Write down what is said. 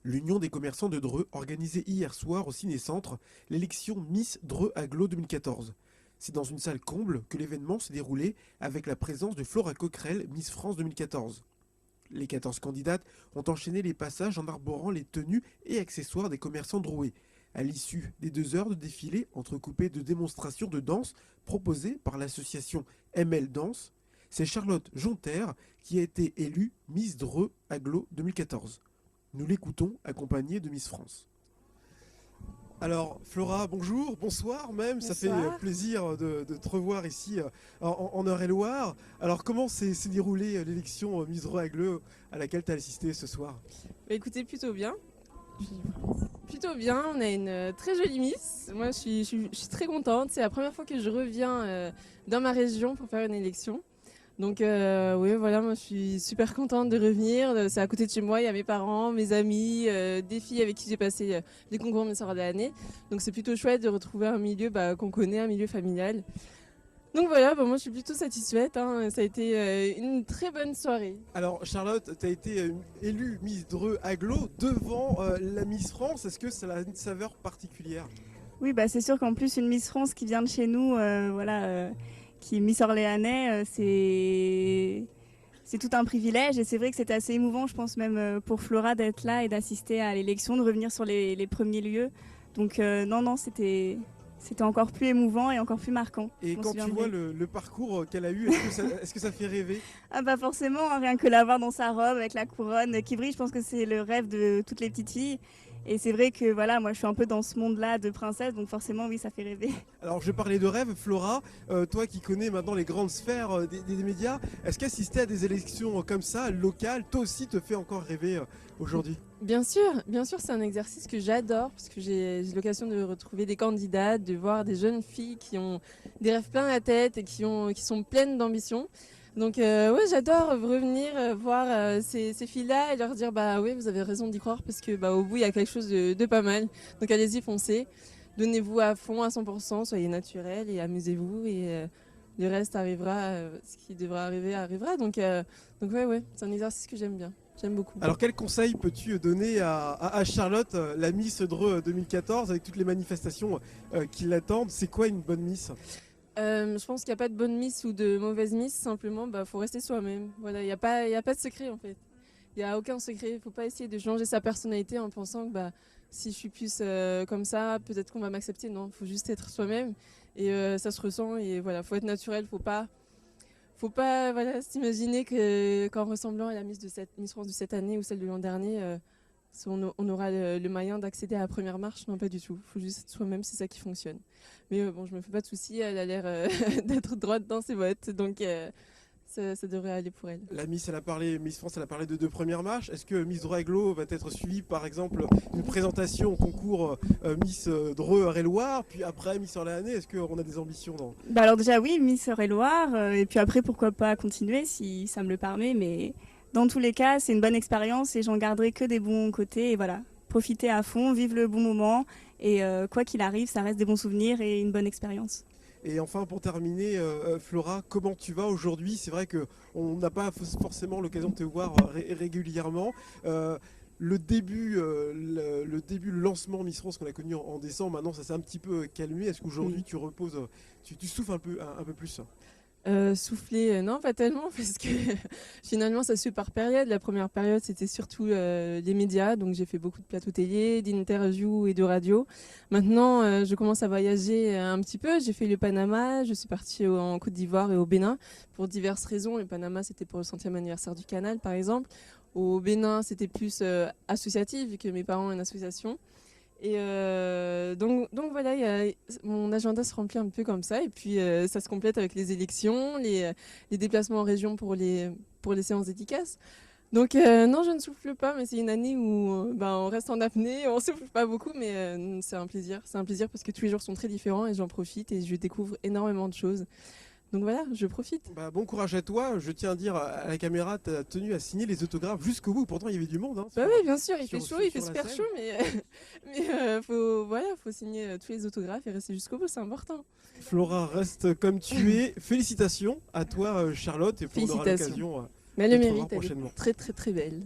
L'Union des commerçants de Dreux organisait hier soir au Ciné-Centre l'élection Miss Dreux Agglo 2014. C'est dans une salle comble que l'événement s'est déroulé avec la présence de Flora Coquerel, Miss France 2014. Les 14 candidates ont enchaîné les passages en arborant les tenues et accessoires des commerçants drouais. À l'issue des 2 heures de défilé entrecoupées de démonstrations de danse proposées par l'association ML Danse, c'est Charlotte Jonter qui a été élue Miss Dreux Agglo 2014. Nous l'écoutons accompagnée de Miss France. Alors Flora, bonjour, bonsoir même, Bonsoir. Ça fait plaisir de te revoir ici en Eure-et-Loire. Alors comment s'est déroulée l'élection Miss Dreux Agglo à laquelle tu as assisté ce soir? Bah, écoutez, plutôt bien. Plutôt bien, on a une très jolie Miss. Moi, je suis très contente. C'est la première fois que je reviens dans ma région pour faire une élection. Donc, oui, voilà, moi, je suis super contente de revenir. C'est à côté de chez moi, il y a mes parents, mes amis, des filles avec qui j'ai passé les concours Miss de l'année. Donc, c'est plutôt chouette de retrouver un milieu qu'on connaît, un milieu familial. Donc voilà, moi je suis plutôt satisfaite, hein. Ça a été une très bonne soirée. Alors Charlotte, tu as été élue Miss Dreux Agglo devant la Miss France. Est-ce que ça a une saveur particulière? Oui, bah c'est sûr qu'en plus une Miss France qui vient de chez nous, qui est Miss Orléanais, c'est tout un privilège et c'est vrai que c'était assez émouvant, je pense même pour Flora d'être là et d'assister à l'élection, de revenir sur les premiers lieux. Donc non, c'était encore plus émouvant et encore plus marquant. Et quand tu vois le parcours qu'elle a eu, est-ce que ça fait rêver? Ah bah forcément, hein, rien que la voir dans sa robe avec la couronne qui brille, je pense que c'est le rêve de toutes les petites filles. Et c'est vrai que voilà, moi je suis un peu dans ce monde-là de princesse, donc forcément oui, ça fait rêver. Alors je parlais de rêve, Flora, toi qui connais maintenant les grandes sphères des médias, est-ce qu'assister à des élections comme ça, locales, toi aussi te fait encore rêver aujourd'hui? Bien sûr, c'est un exercice que j'adore parce que j'ai l'occasion de retrouver des candidates, de voir des jeunes filles qui ont des rêves plein la tête et qui sont pleines d'ambition. Donc ouais, j'adore revenir voir ces filles-là et leur dire bah oui, vous avez raison d'y croire parce que bah au bout il y a quelque chose de pas mal. Donc allez-y, foncez, donnez-vous à fond à 100%, soyez naturels et amusez-vous et le reste arrivera, ce qui devra arriver arrivera. Donc ouais, c'est un exercice que j'aime bien. J'aime beaucoup. Alors quel conseil peux-tu donner à Charlotte, la Miss Dreux 2014, avec toutes les manifestations qui l'attendent? C'est quoi une bonne Miss? Je pense qu'il n'y a pas de bonne Miss ou de mauvaise Miss, simplement faut rester soi-même. Voilà, il n'y a pas de secret en fait. Il n'y a aucun secret, il ne faut pas essayer de changer sa personnalité en pensant que si je suis plus comme ça, peut-être qu'on va m'accepter. Non, il faut juste être soi-même et ça se ressent et voilà, faut être naturel, faut pas voilà, s'imaginer qu'en ressemblant à la Miss France de cette année ou celle de l'an dernier, on aura le moyen d'accéder à la première marche. Non, pas du tout. Il faut juste être soi-même, c'est ça qui fonctionne. Mais bon, je me fais pas de soucis, elle a l'air d'être droite dans ses bottes, donc ça devrait aller pour elle. La Miss, Miss France, elle a parlé de 2 premières marches. Est-ce que Miss Dreux Agglo va être suivie par exemple d'une présentation au concours Miss Dreux Eure-et-Loire, puis après Miss Orléanais? Est-ce qu'on a des ambitions dans... Bah alors déjà oui, Miss Eure-et-Loire, et puis après pourquoi pas continuer si ça me le permet, mais dans tous les cas c'est une bonne expérience et j'en garderai que des bons côtés et voilà, profiter à fond, vivre le bon moment et quoi qu'il arrive ça reste des bons souvenirs et une bonne expérience. Et enfin, pour terminer, Flora, comment tu vas aujourd'hui? C'est vrai qu'on n'a pas forcément l'occasion de te voir régulièrement. Le début, le lancement Miss France qu'on a connu en décembre, maintenant ça s'est un petit peu calmé. Est-ce qu'aujourd'hui tu reposes, tu souffles un peu plus? Souffler, non, pas tellement, parce que finalement, ça se fait par période. La première période, c'était surtout les médias, donc j'ai fait beaucoup de plateaux télé, d'interviews et de radio. Maintenant, je commence à voyager un petit peu. J'ai fait le Panama, je suis partie en Côte d'Ivoire et au Bénin pour diverses raisons. Le Panama, c'était pour le 100e anniversaire du canal, par exemple. Au Bénin, c'était plus associatif, vu que mes parents ont une association. Et donc voilà, mon agenda se remplit un peu comme ça et puis ça se complète avec les élections, les déplacements en région pour les séances dédicaces. Donc non, je ne souffle pas, mais c'est une année où on reste en apnée, on souffle pas beaucoup, mais c'est un plaisir. C'est un plaisir parce que tous les jours sont très différents et j'en profite et je découvre énormément de choses. Donc voilà, je profite. Bon courage à toi. Je tiens à dire à la caméra, tu as tenu à signer les autographes jusqu'au bout. Pourtant, il y avait du monde. Hein, oui, bien sûr, il fait chaud, il fait super chaud, mais faut signer tous les autographes et rester jusqu'au bout, c'est important. Flora, reste comme tu es. Félicitations à toi, Charlotte, et on aura l'occasion Mais elle de le te mérite, revoir prochainement. elle est très très très belle.